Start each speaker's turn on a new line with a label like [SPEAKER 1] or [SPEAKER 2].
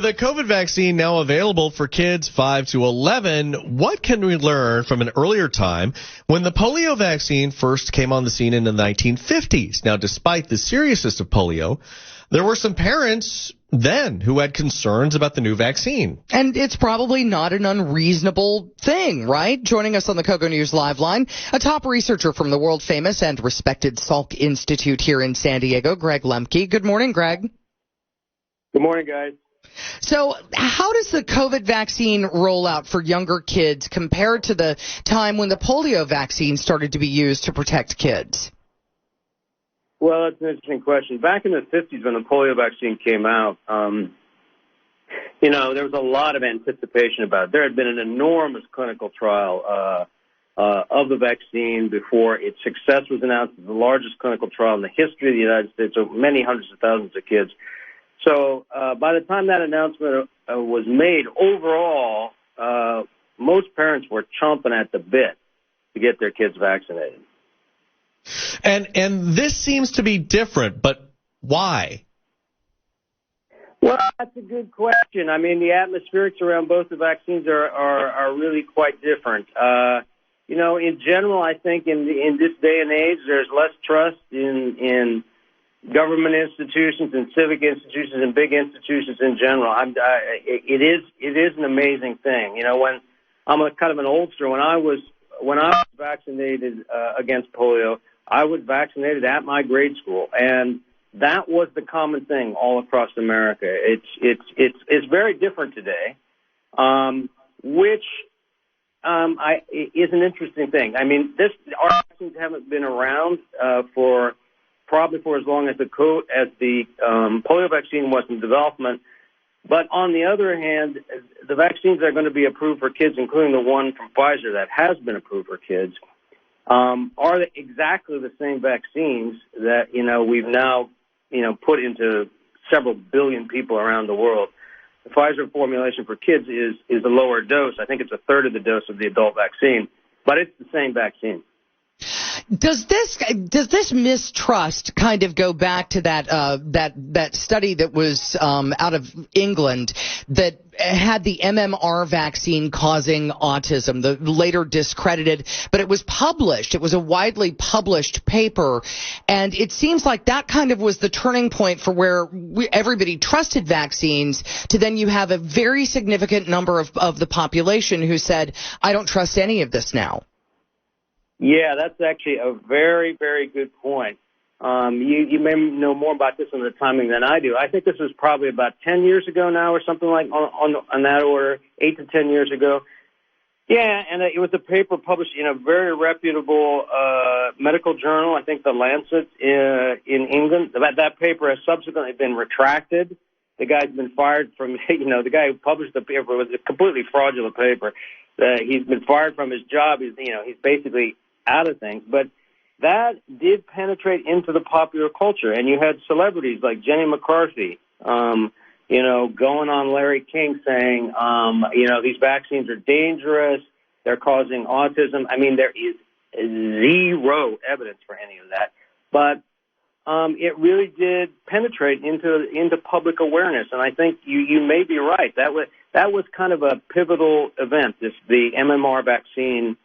[SPEAKER 1] The COVID vaccine now available for kids 5 to 11. What can we learn from an earlier time when the polio vaccine first came on the scene in the 1950s? Now, despite the seriousness of polio, there were some parents then who had concerns about the new vaccine.
[SPEAKER 2] And it's probably not an unreasonable thing, right? Joining us on the KOGO News Live line, a top researcher from the world famous and respected Salk Institute here in San Diego, Greg Lemke. Good morning, Greg.
[SPEAKER 3] Good morning, guys.
[SPEAKER 2] So how does the COVID vaccine roll out for younger kids compared to the time when the polio vaccine started to be used to protect kids?
[SPEAKER 3] Well, that's an interesting question. Back in the 50s when the polio vaccine came out, there was a lot of anticipation about it. There had been an enormous clinical trial of the vaccine before its success was announced as the largest clinical trial in the history of the United States, so many hundreds of thousands of kids. So by the time that announcement was made, overall, most parents were chomping at the bit to get their kids vaccinated.
[SPEAKER 1] And this seems to be different, but why?
[SPEAKER 3] Well, that's a good question. I mean, the atmospherics around both the vaccines are really quite different. In general, I think in this day and age, there's less trust in government institutions and civic institutions and big institutions in general. It is an amazing thing. When I'm kind of an oldster, when I was vaccinated against polio, I was vaccinated at my grade school, and that was the common thing all across America. It's very different today, which is an interesting thing. I mean, our vaccines haven't been around for as long as the polio vaccine was in development. But on the other hand, the vaccines that are going to be approved for kids, including the one from Pfizer that has been approved for kids, are exactly the same vaccines that, we've now, put into several billion people around the world. The Pfizer formulation for kids is a lower dose. I think it's a third of the dose of the adult vaccine, but it's the same vaccine.
[SPEAKER 2] Does this mistrust kind of go back to that study that was out of England that had the MMR vaccine causing autism, the later discredited, but it was published. It was a widely published paper, and it seems like that kind of was the turning point for where everybody trusted vaccines to then you have a very significant number of the population who said, I don't trust any of this now.
[SPEAKER 3] Yeah, that's actually a very, very good point. You may know more about this on the timing than I do. I think this was probably about 10 years ago now or something like on that order, 8 to 10 years ago. Yeah, and it was a paper published in a very reputable medical journal, I think the Lancet in England. That paper has subsequently been retracted. The guy's been fired from, the guy who published the paper was a completely fraudulent paper. He's been fired from his job. He's basically out of things, but that did penetrate into the popular culture, and you had celebrities like Jenny McCarthy, going on Larry King saying, these vaccines are dangerous, they're causing autism. I mean, there is zero evidence for any of that, but it really did penetrate into public awareness, and I think you may be right. That was kind of a pivotal event. The MMR vaccine.